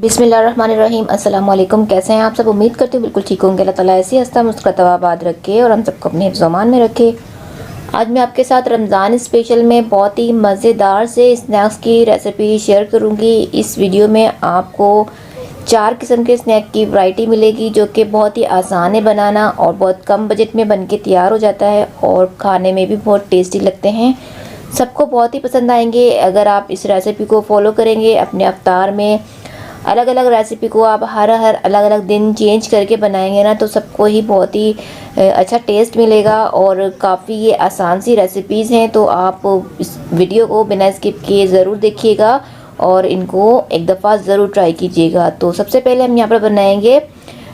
बिस्मिल्लाहिर्रहमानिर्रहीम। अस्सलाम वालेकुम। कैसे हैं आप सब? उम्मीद करती हूँ बिल्कुल ठीक होंगे। अल्लाह ताला ऐसी हंसता मुस्कुराता आबाद रखे और हम सबको अपने हिफ्ज़-ओ-अमान में रखे। आज मैं आपके साथ रमज़ान स्पेशल में बहुत ही मज़ेदार से स्नैक्स की रेसिपी शेयर करूँगी। इस वीडियो में आपको 4 किस्म के स्नैक की वैरायटी मिलेगी जो कि बहुत ही आसान है बनाना और बहुत कम बजट में बन के तैयार हो जाता है और खाने में भी बहुत टेस्टी लगते हैं। सबको बहुत ही पसंद आएंगे अगर आप इस रेसिपी को फॉलो करेंगे। अपने अफ्तार में अलग अलग रेसिपी को आप हर अलग अलग दिन चेंज करके बनाएंगे ना, तो सबको ही बहुत ही अच्छा टेस्ट मिलेगा और काफ़ी ये आसान सी रेसिपीज़ हैं। तो आप इस वीडियो को बिना स्किप किए ज़रूर देखिएगा और इनको एक दफ़ा ज़रूर ट्राई कीजिएगा। तो सबसे पहले हम यहाँ पर बनाएंगे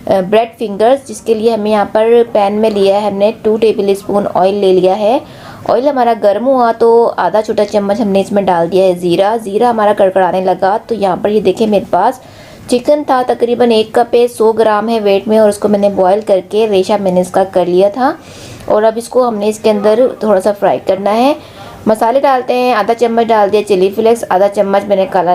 ब्रेड फिंगर्स, जिसके लिए हमें यहाँ पर पैन में लिया है हमने 2 टेबल स्पून ऑयल ले लिया है। ऑयल हमारा गर्म हुआ तो आधा छोटा चम्मच हमने इसमें डाल दिया है ज़ीरा हमारा कड़कड़ाने लगा तो यहाँ पर ये देखें मेरे पास चिकन था, तकरीबन 1 कप है, 100 ग्राम है वेट में, और उसको मैंने बॉईल करके रेशा मैंने इसका कर लिया था। और अब इसको हमने इसके अंदर थोड़ा सा फ्राई करना है। मसाले डालते हैं। आधा चम्मच डाल दिया चिली फ्लेक्स, आधा चम्मच मैंने काला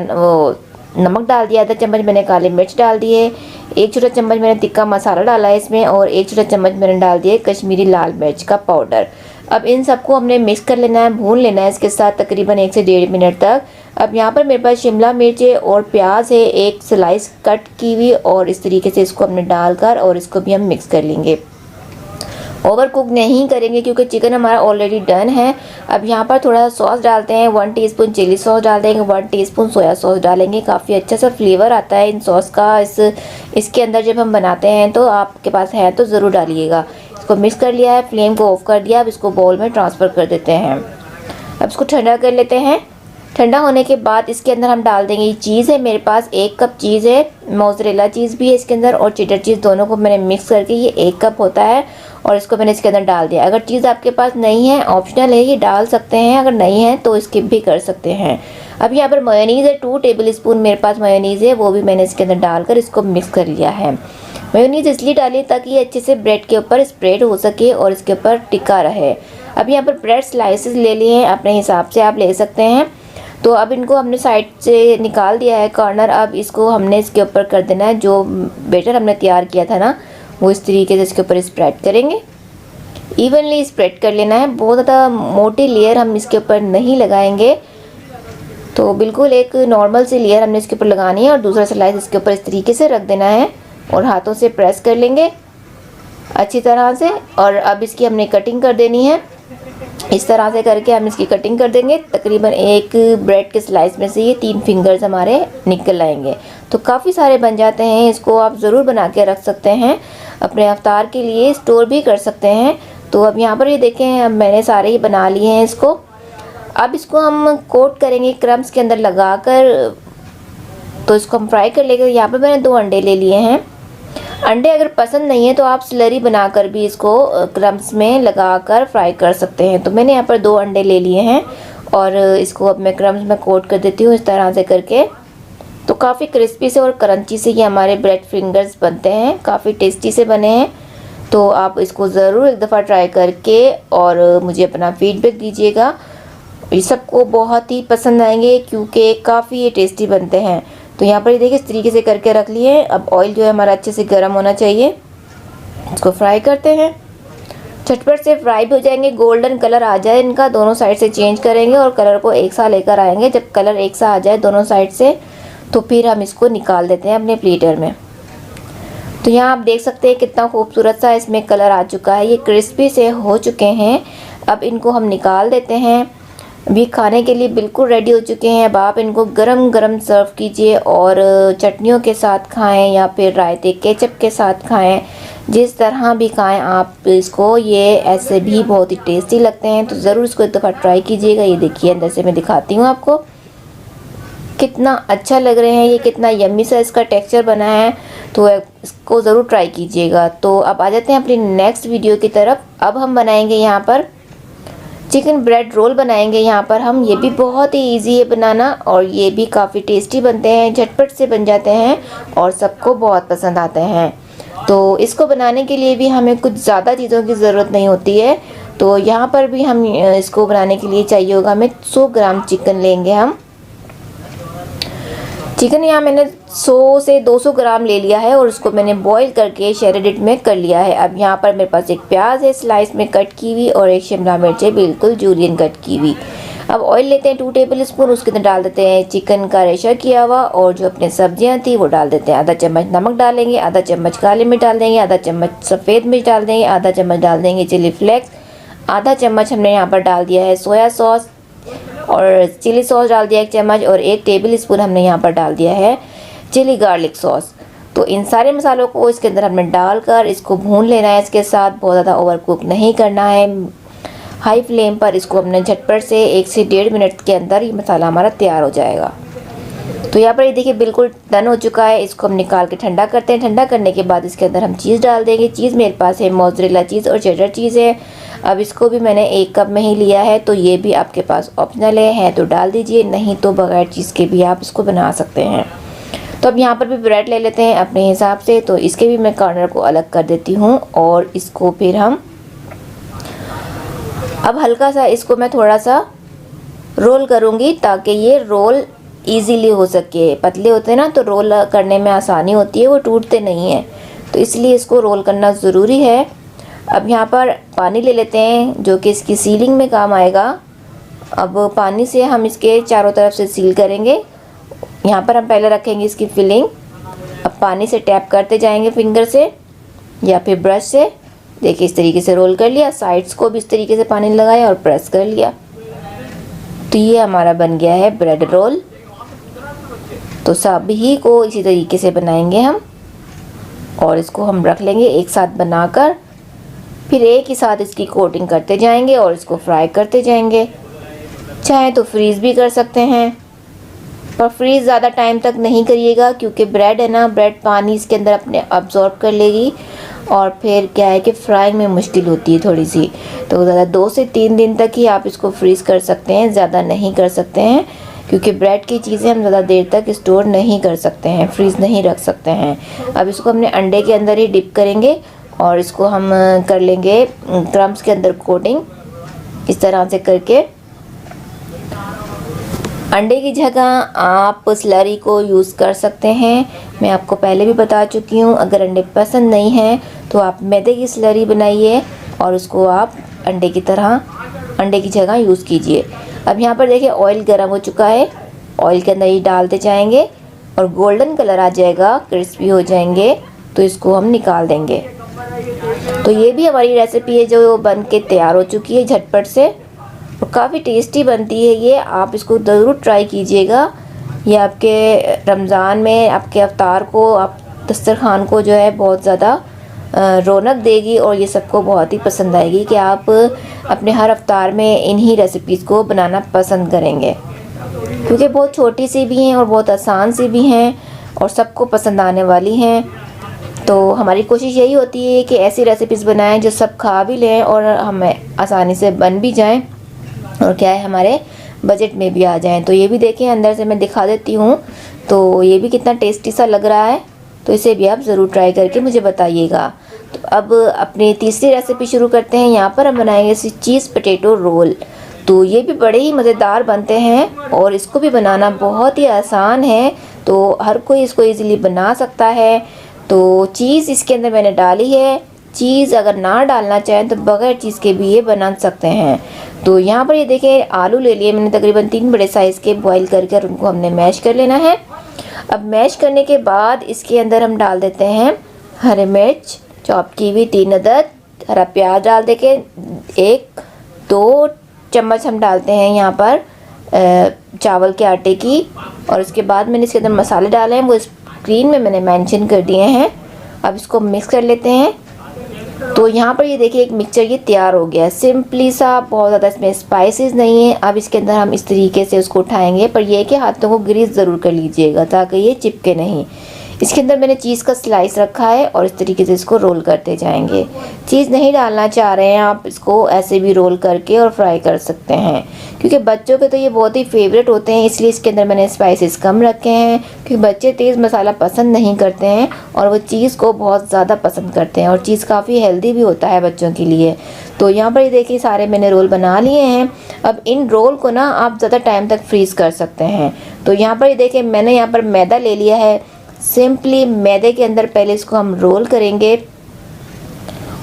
नमक डाल दिया, आधा चम्मच मैंने काली मिर्च डाल दिए, 1 छोटा चम्मच मैंने तिक्का मसाला डाला है इसमें, और 1 छोटा चम्मच मैंने डाल दिया कश्मीरी लाल मिर्च का पाउडर। अब इन सबको हमने मिक्स कर लेना है, भून लेना है इसके साथ तकरीबन 1 से 1.5 मिनट तक। अब यहाँ पर मेरे पास शिमला मिर्च है और प्याज है, 1 स्लाइस कट की हुई, और इस तरीके से इसको हमने डालकर और इसको भी हम मिक्स कर लेंगे। ओवर कुक नहीं करेंगे क्योंकि चिकन हमारा ऑलरेडी डन है। अब यहाँ पर थोड़ा सा सॉस डालते हैं, 1 टीस्पून चिली सॉस डाल देंगे, 1 टीस्पून सोया सॉस डालेंगे। काफ़ी अच्छा सा फ्लेवर आता है इन सॉस का इसके अंदर जब हम बनाते हैं, तो आपके पास है तो ज़रूर डालिएगा। इसको मिक्स कर लिया है, फ्लेम को ऑफ कर दिया। अब इसको बाउल में ट्रांसफ़र कर देते हैं। अब इसको ठंडा कर लेते हैं। ठंडा होने के बाद इसके अंदर हम डाल देंगे चीज़ है मेरे पास 1 कप चीज़ है, मोज़रेला चीज़ भी है इसके अंदर और चेडर चीज़, दोनों को मैंने मिक्स करके ये 1 कप होता है और इसको मैंने इसके अंदर डाल दिया। अगर चीज़ आपके पास नहीं है, ऑप्शनल है, ये डाल सकते हैं, अगर नहीं है तो स्किप भी कर सकते हैं। अब यहाँ पर मेयोनीज़ है, 2 टेबल स्पून मेरे पास मेयोनीज़ है, वो भी मैंने इसके अंदर डालकर इसको मिक्स कर लिया है। मेयोनीज़ इसलिए डाली ताकि ये अच्छे से ब्रेड के ऊपर स्प्रेड हो सके और इसके ऊपर टिका रहे। अब यहाँ पर ब्रेड स्लाइसेस ले लिए हैं, अपने हिसाब से आप ले सकते हैं। तो अब इनको हमने साइड से निकाल दिया है कॉर्नर। अब इसको हमने इसके ऊपर कर देना है, जो बैटर हमने तैयार किया था ना, वो इस तरीके से इसके ऊपर स्प्रेड करेंगे। इवनली स्प्रेड कर लेना है, बहुत ज़्यादा मोटी लेयर हम इसके ऊपर नहीं लगाएंगे। तो बिल्कुल एक नॉर्मल सी लेयर हमने इसके ऊपर लगानी है और दूसरा स्लाइस इसके ऊपर इस तरीके से रख देना है और हाथों से प्रेस कर लेंगे अच्छी तरह से। और अब इसकी हमने कटिंग कर देनी है। इस तरह से करके हम इसकी कटिंग कर देंगे। तकरीबन एक ब्रेड के स्लाइस में से ये 3 फिंगर्स हमारे निकल आएंगे, तो काफ़ी सारे बन जाते हैं। इसको आप ज़रूर बना के रख सकते हैं, अपने अफ्तार के लिए स्टोर भी कर सकते हैं। तो अब यहाँ पर ये देखें, अब मैंने सारे ही बना लिए हैं इसको। अब इसको हम कोट करेंगे क्रम्स के अंदर लगाकर, तो इसको हम फ्राई कर लेंगे। यहाँ पर मैंने 2 अंडे ले लिए हैं। अंडे अगर पसंद नहीं है तो आप स्लरी बनाकर भी इसको क्रम्स में लगाकर फ्राई कर सकते हैं। तो मैंने यहाँ पर 2 अंडे ले लिए हैं और इसको अब मैं क्रम्स में कोट कर देती हूँ इस तरह से करके। तो काफ़ी क्रिस्पी से और क्रंची से ये हमारे ब्रेड फिंगर्स बनते हैं, काफ़ी टेस्टी से बने हैं। तो आप इसको ज़रूर एक दफ़ा ट्राई करके और मुझे अपना फीडबैक दीजिएगा। ये सबको बहुत ही पसंद आएंगे क्योंकि काफ़ी ये टेस्टी बनते हैं। तो यहाँ पर ये देखिए इस तरीके से करके रख लिए। अब ऑयल जो है हमारा अच्छे से गर्म होना चाहिए। इसको फ्राई करते हैं, झटपट से फ्राई भी हो जाएंगे। गोल्डन कलर आ जाए इनका, दोनों साइड से चेंज करेंगे और कलर को एक सा लेकर आएंगे। जब कलर एक सा आ जाए दोनों साइड से, तो फिर हम इसको निकाल देते हैं अपने प्लेटर में। तो यहाँ आप देख सकते हैं कितना खूबसूरत सा इसमें कलर आ चुका है, ये क्रिस्पी से हो चुके हैं। अब इनको हम निकाल देते हैं। अभी खाने के लिए बिल्कुल रेडी हो चुके हैं। अब आप इनको गरम गरम सर्व कीजिए और चटनियों के साथ खाएं या फिर रायते केचप के साथ खाएं, जिस तरह भी खाएं आप इसको, ये ऐसे भी बहुत ही टेस्टी लगते हैं। तो ज़रूर इसको एक दफ़ा ट्राई कीजिएगा। ये देखिए अंदर से मैं दिखाती हूँ आपको, कितना अच्छा लग रहे हैं, ये कितना यम्मी सा इसका टेक्सचर बना है। तो इसको ज़रूर ट्राई कीजिएगा। तो अब आ जाते हैं अपनी नेक्स्ट वीडियो की तरफ। अब हम बनाएंगे यहाँ पर चिकन ब्रेड रोल बनाएंगे यहाँ पर हम। ये भी बहुत ही इजी है बनाना और ये भी काफ़ी टेस्टी बनते हैं, झटपट से बन जाते हैं और सबको बहुत पसंद आते हैं। तो इसको बनाने के लिए भी हमें कुछ ज़्यादा चीज़ों की ज़रूरत नहीं होती है। तो यहाँ पर भी हम इसको बनाने के लिए चाहिए होगा हमें 100 ग्राम चिकन लेंगे हम। चिकन यहाँ मैंने 100 से 200 ग्राम ले लिया है और उसको मैंने बॉईल करके शैरेडिट में कर लिया है। अब यहाँ पर मेरे पास एक प्याज है स्लाइस में कट की हुई और एक शिमला मिर्च है बिल्कुल जूलियन कट की हुई। अब ऑयल लेते हैं 2 टेबल स्पून, उसके अंदर डाल देते हैं चिकन का रेशा किया हुआ और जो अपने सब्जियां थी वो डाल देते हैं। आधा चम्मच नमक डालेंगे, आधा चम्मच काली मिर्च डाल देंगे, आधा चम्मच सफ़ेद मिर्च डाल देंगे, आधा चम्मच डाल देंगे चिली फ्लेक्स, आधा चम्मच हमने यहाँ पर डाल दिया है सोया सॉस और चिली सॉस डाल दिया 1 चम्मच और 1 टेबल स्पून हमने यहाँ पर डाल दिया है चिली गार्लिक सॉस। तो इन सारे मसालों को इसके अंदर हमने डालकर इसको भून लेना है। इसके साथ बहुत ज़्यादा ओवर कुक नहीं करना है, हाई फ्लेम पर इसको हमने झटपट से 1 से 1.5 मिनट के अंदर ये मसाला हमारा तैयार हो जाएगा। तो यहाँ पर ये देखिए बिल्कुल डन हो चुका है। इसको हम निकाल के ठंडा करते हैं। ठंडा करने के बाद इसके अंदर हम चीज़ डाल देंगे। चीज़ मेरे पास है मोज़रेला चीज़ और चेडर चीज़ है। अब इसको भी मैंने 1 कप में ही लिया है, तो ये भी आपके पास ऑप्शनल है तो डाल दीजिए, नहीं तो बगैर चीज़ के भी आप इसको बना सकते हैं। तो अब यहाँ पर भी ब्रेड ले लेते हैं अपने हिसाब से, तो इसके भी मैं कॉर्नर को अलग कर देती हूँ और इसको फिर हम अब हल्का सा इसको मैं थोड़ा सा रोल करूँगी ताकि ये रोल इजीली हो सके। पतले होते हैं ना तो रोल करने में आसानी होती है, वो टूटते नहीं हैं, तो इसलिए इसको रोल करना ज़रूरी है। अब यहाँ पर पानी ले लेते हैं जो कि इसकी सीलिंग में काम आएगा। अब पानी से हम इसके चारों तरफ से सील करेंगे। यहाँ पर हम पहले रखेंगे इसकी फिलिंग। अब पानी से टैप करते जाएंगे फिंगर से या फिर ब्रश से। देखिए इस तरीके से रोल कर लिया, साइड्स को भी इस तरीके से पानी लगाया और प्रेस कर लिया। तो ये हमारा बन गया है ब्रेड रोल। तो सभी को इसी तरीके से बनाएंगे हम और इसको हम रख लेंगे एक साथ बनाकर, फिर एक ही साथ इसकी कोटिंग करते जाएंगे और इसको फ्राई करते जाएंगे। चाहे तो फ्रीज़ भी कर सकते हैं, पर फ्रीज़ ज़्यादा टाइम तक नहीं करिएगा क्योंकि ब्रेड है ना, ब्रेड पानी इसके अंदर अपने अब्जॉर्ब कर लेगी और फिर क्या है कि फ्राइंग में मुश्किल होती है थोड़ी सी। तो ज़्यादा 2 से 3 दिन तक ही आप इसको फ्रीज़ कर सकते हैं, ज़्यादा नहीं कर सकते हैं क्योंकि ब्रेड की चीज़ें हम ज़्यादा देर तक स्टोर नहीं कर सकते हैं, फ्रीज़ नहीं रख सकते हैं। अब इसको हमने अंडे के अंदर ही डिप करेंगे और इसको हम कर लेंगे क्रम्स के अंदर कोटिंग इस तरह से करके। अंडे की जगह आप स्लरी को यूज़ कर सकते हैं, मैं आपको पहले भी बता चुकी हूँ। अगर अंडे पसंद नहीं हैं तो आप मैदे की स्लरी बनाइए और उसको आप अंडे की जगह यूज़ कीजिए। अब यहाँ पर देखिए ऑयल गर्म हो चुका है, ऑयल के अंदर ही डालते जाएंगे और गोल्डन कलर आ जाएगा, क्रिस्पी हो जाएंगे तो इसको हम निकाल देंगे। तो ये भी हमारी रेसिपी है जो बन के तैयार हो चुकी है झटपट से और काफ़ी टेस्टी बनती है ये। आप इसको ज़रूर ट्राई कीजिएगा। ये आपके रमज़ान में आपके अफ्तार को, आप दस्तरखान को जो है बहुत ज़्यादा रौनक देगी और ये सबको बहुत ही पसंद आएगी कि आप अपने हर अफ्तार में इन्हीं रेसिपीज़ को बनाना पसंद करेंगे क्योंकि बहुत छोटी सी भी हैं और बहुत आसान सी भी हैं और सबको पसंद आने वाली हैं। तो हमारी कोशिश यही होती है कि ऐसी रेसिपीज़ बनाएं जो सब खा भी लें और हमें आसानी से बन भी जाएं और क्या है हमारे बजट में भी आ जाएं। तो ये भी देखें, अंदर से मैं दिखा देती हूँ, तो ये भी कितना टेस्टी सा लग रहा है। तो इसे भी आप ज़रूर ट्राई करके मुझे बताइएगा। तो अब अपनी तीसरी रेसिपी शुरू करते हैं। यहाँ पर हम बनाएंगे चीज़ पोटैटो रोल। तो ये भी बड़े ही मज़ेदार बनते हैं और इसको भी बनाना बहुत ही आसान है, तो हर कोई इसको ईज़िली बना सकता है। तो चीज़ इसके अंदर मैंने डाली है। चीज़ अगर ना डालना चाहें तो बगैर चीज़ के भी ये बना सकते हैं। तो यहाँ पर ये देखें आलू ले लिए मैंने तकरीबन 3 बड़े साइज़ के, बॉईल करके उनको हमने मैश कर लेना है। अब मैश करने के बाद इसके अंदर हम डाल देते हैं हरी मिर्च चॉप की हुई 3 अदद, हरा प्याज डाल दे के 1-2 चम्मच हम डालते हैं यहाँ पर चावल के आटे की। और उसके बाद मैंने इसके अंदर मसाले डाले हैं, वो स्क्रीन में मैंने मेंशन कर दिए हैं। अब इसको मिक्स कर लेते हैं। तो यहाँ पर ये देखिए एक मिक्सचर ये तैयार हो गया है, सिंपली सा, बहुत ज़्यादा इसमें स्पाइसेस नहीं है। अब इसके अंदर हम इस तरीके से उसको उठाएंगे, पर यह कि हाथों को ग्रीस ज़रूर कर लीजिएगा ताकि ये चिपके नहीं। इसके अंदर मैंने चीज़ का स्लाइस रखा है और इस तरीके से इसको रोल करते जाएंगे। चीज़ नहीं डालना चाह रहे हैं आप, इसको ऐसे भी रोल करके और फ्राई कर सकते हैं, क्योंकि बच्चों के तो ये बहुत ही फेवरेट होते हैं, इसलिए इसके अंदर मैंने स्पाइसेस कम रखे हैं, क्योंकि बच्चे तेज़ मसाला पसंद नहीं करते हैं और वो चीज़ को बहुत ज़्यादा पसंद करते हैं, और चीज़ काफ़ी हेल्दी भी होता है बच्चों के लिए। तो यहाँ पर ये देखिए सारे मैंने रोल बना लिए हैं। अब इन रोल को ना आप ज़्यादा टाइम तक फ्रीज़ कर सकते हैं। तो यहाँ पर ये देखिए मैंने यहाँ पर मैदा ले लिया है। सिंपली मैदे के अंदर पहले इसको हम रोल करेंगे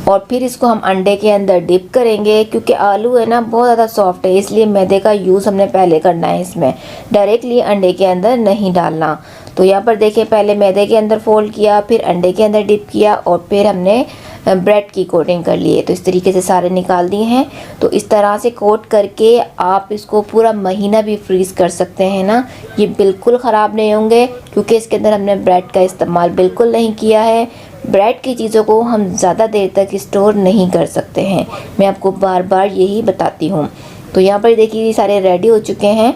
और फिर इसको हम अंडे के अंदर डिप करेंगे, क्योंकि आलू है ना बहुत ज़्यादा सॉफ्ट है, इसलिए मैदे का यूज़ हमने पहले करना है, इसमें डायरेक्टली अंडे के अंदर नहीं डालना। तो यहाँ पर देखिए पहले मैदे के अंदर फोल्ड किया, फिर अंडे के अंदर डिप किया और फिर हमने ब्रेड की कोटिंग कर ली है। तो इस तरीके से सारे निकाल दिए हैं। तो इस तरह से कोट करके आप इसको पूरा महीना भी फ्रीज़ कर सकते हैं ना, ये बिल्कुल ख़राब नहीं होंगे, क्योंकि इसके अंदर हमने ब्रेड का इस्तेमाल बिल्कुल नहीं किया है। ब्रेड की चीज़ों को हम ज़्यादा देर तक स्टोर नहीं कर सकते हैं, मैं आपको बार बार यही बताती हूँ। तो यहाँ पर देखिए ये सारे रेडी हो चुके हैं।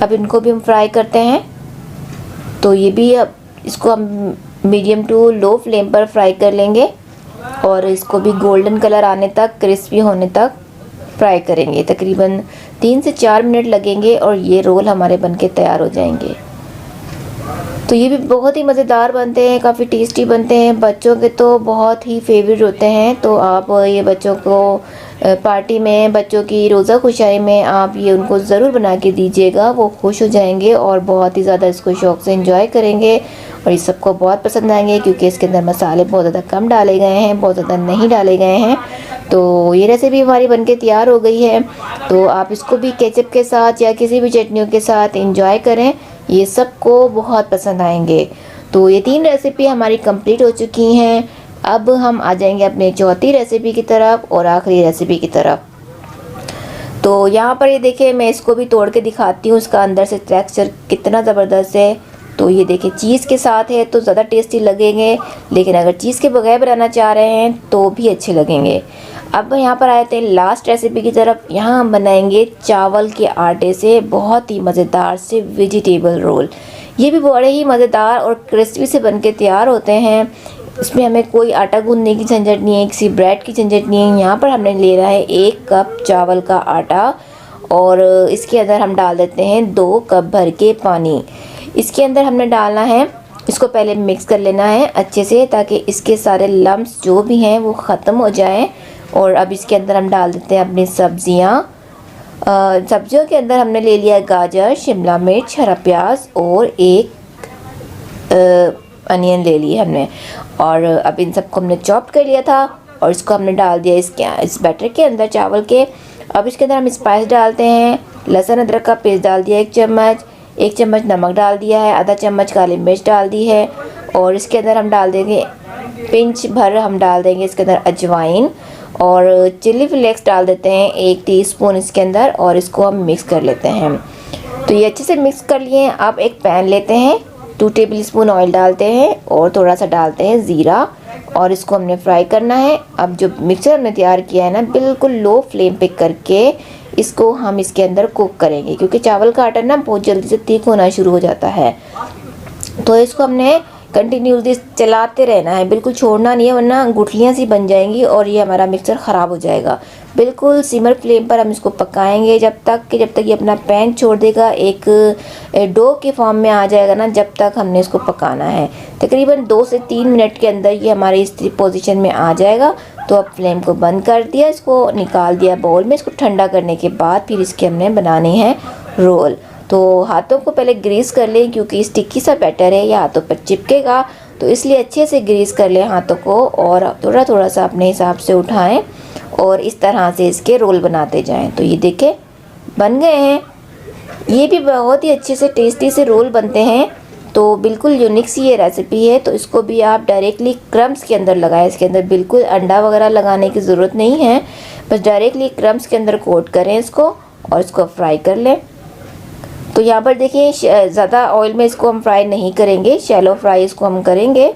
अब इनको भी हम फ्राई करते हैं। तो ये भी अब इसको हम मीडियम टू लो फ्लेम पर फ्राई कर लेंगे और इसको भी गोल्डन कलर आने तक, क्रिस्पी होने तक फ्राई करेंगे। तकरीबन 3 से 4 मिनट लगेंगे और ये रोल हमारे बनके तैयार हो जाएंगे। तो ये भी बहुत ही मज़ेदार बनते हैं, काफ़ी टेस्टी बनते हैं, बच्चों के तो बहुत ही फेवरेट होते हैं। तो आप ये बच्चों को पार्टी में, बच्चों की रोज़ा खुशाई में आप ये उनको ज़रूर बना के दीजिएगा, वो खुश हो जाएंगे और बहुत ही ज़्यादा इसको शौक़ से एंजॉय करेंगे और ये सबको बहुत पसंद आएंगे, क्योंकि इसके अंदर मसाले बहुत ज़्यादा कम डाले गए हैं, बहुत ज़्यादा नहीं डाले गए हैं। तो ये रेसिपी हमारी बनके तैयार हो गई है। तो आप इसको भी केचप के साथ या किसी भी चटनियों के साथ एंजॉय करें, ये सबको बहुत पसंद आएंगे। तो ये 3 रेसिपी हमारी कंप्लीट हो चुकी हैं। अब हम आ जाएंगे अपने चौथी रेसिपी की तरफ और आखिरी रेसिपी की तरफ। तो यहाँ पर ये देखिए मैं इसको भी तोड़ के दिखाती हूँ, इसका अंदर से टेक्सचर कितना ज़बरदस्त है। तो ये देखिए चीज़ के साथ है तो ज़्यादा टेस्टी लगेंगे, लेकिन अगर चीज़ के बगैर बनाना चाह रहे हैं तो भी अच्छे लगेंगे। अब यहाँ पर आए थे लास्ट रेसिपी की तरफ। यहाँ हम बनाएंगे चावल के आटे से बहुत ही मज़ेदार से वेजिटेबल रोल। ये भी बड़े ही मज़ेदार और क्रिस्पी से बनके तैयार होते हैं। इसमें हमें कोई आटा गूंदने की झंझट नहीं है, किसी ब्रेड की झंझट नहीं है। यहाँ पर हमने ले रहा है 1 कप चावल का आटा और इसके अंदर हम डाल देते हैं 2 कप भर के पानी। इसके अंदर हमने डालना है, इसको पहले मिक्स कर लेना है अच्छे से, ताकि इसके सारे लम्स जो भी हैं वो ख़त्म हो जाएं। और अब इसके अंदर हम डाल देते हैं अपनी सब्जियां। सब्जियों के अंदर हमने ले लिया गाजर, शिमला मिर्च, हरा प्याज और 1 अनियन ले ली हमने। और अब इन सबको हमने चॉप कर लिया था और इसको हमने डाल दिया इस बैटर के अंदर, चावल के। अब इसके अंदर हम स्पाइस डालते हैं। लहसुन अदरक का पेस्ट डाल दिया 1 चम्मच, 1 चम्मच नमक डाल दिया है, आधा चम्मच काली मिर्च डाल दी है। और इसके अंदर हम डाल देंगे पिंच भर, हम डाल देंगे इसके अंदर अजवाइन और चिली फ्लेक्स डाल देते हैं 1 टीस्पून इसके अंदर, और इसको हम मिक्स कर लेते हैं। तो ये अच्छे से मिक्स कर लिए। अब एक पैन लेते हैं, 2 टेबलस्पून ऑयल डालते हैं और थोड़ा सा डालते हैं ज़ीरा और इसको हमने फ्राई करना है। अब जो मिक्सचर हमने तैयार किया है ना, बिल्कुल लो फ्लेम पे करके इसको हम इसके अंदर कुक करेंगे, क्योंकि चावल का आटा ना बहुत जल्दी से थिक होना शुरू हो जाता है। तो इसको हमने कंटिन्यूसली चलाते रहना है, बिल्कुल छोड़ना नहीं है, वरना गुठलियाँ सी बन जाएंगी और ये हमारा मिक्सचर ख़राब हो जाएगा। बिल्कुल सिमर फ्लेम पर हम इसको पकाएंगे जब तक ये अपना पैन छोड़ देगा, एक डो के फॉर्म में आ जाएगा ना, जब तक हमने इसको पकाना है। तकरीबन 2 से 3 मिनट के अंदर ये हमारे इस पोजीशन में आ जाएगा। तो अब फ्लेम को बंद कर दिया, इसको निकाल दिया बाउल में। इसको ठंडा करने के बाद फिर इसके हमने बनाने हैं रोल। तो हाथों को पहले ग्रीस कर लें, क्योंकि स्टिकी सा बैटर है, या हाथों पर चिपकेगा, तो इसलिए अच्छे से ग्रीस कर लें हाथों को और थोड़ा थोड़ा सा अपने हिसाब से उठाएं और इस तरह से इसके रोल बनाते जाएं। तो ये देखें बन गए हैं। ये भी बहुत ही अच्छे से टेस्टी से रोल बनते हैं। तो बिल्कुल यूनिक सी ये रेसिपी है। तो इसको भी आप डायरेक्टली क्रम्स के अंदर लगाएं, इसके अंदर बिल्कुल अंडा वगैरह लगाने की ज़रूरत नहीं है, बस डायरेक्टली क्रम्स के अंदर कोट करें इसको और इसको फ्राई कर लें। तो यहाँ पर देखिए ज़्यादा ऑयल में इसको हम फ्राई नहीं करेंगे, शैलो फ्राई इसको हम करेंगे।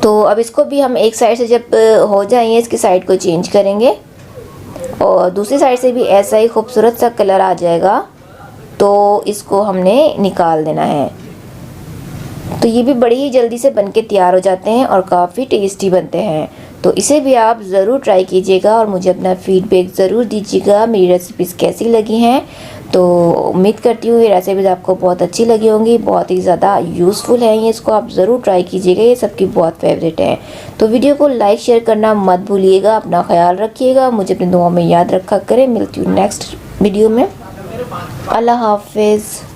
तो अब इसको भी हम एक साइड से जब हो जाएंगे, इसकी साइड को चेंज करेंगे और दूसरी साइड से भी ऐसा ही खूबसूरत सा कलर आ जाएगा। तो इसको हमने निकाल देना है। तो ये भी बड़ी ही जल्दी से बनके तैयार हो जाते हैं और काफ़ी टेस्टी बनते हैं। तो इसे भी आप ज़रूर ट्राई कीजिएगा और मुझे अपना फीडबैक ज़रूर दीजिएगा मेरी रेसिपीज़ कैसी लगी हैं। तो उम्मीद करती हूँ ये रेसिपीज़ आपको बहुत अच्छी लगी होंगी, बहुत ही ज़्यादा यूज़फुल है ये, इसको आप ज़रूर ट्राई कीजिएगा, ये सबकी बहुत फेवरेट है। तो वीडियो को लाइक शेयर करना मत भूलिएगा, अपना ख्याल रखिएगा, मुझे अपनी दुआओं में याद रखा करें। मिलती हूँ नेक्स्ट वीडियो में। अल्लाह हाफिज़।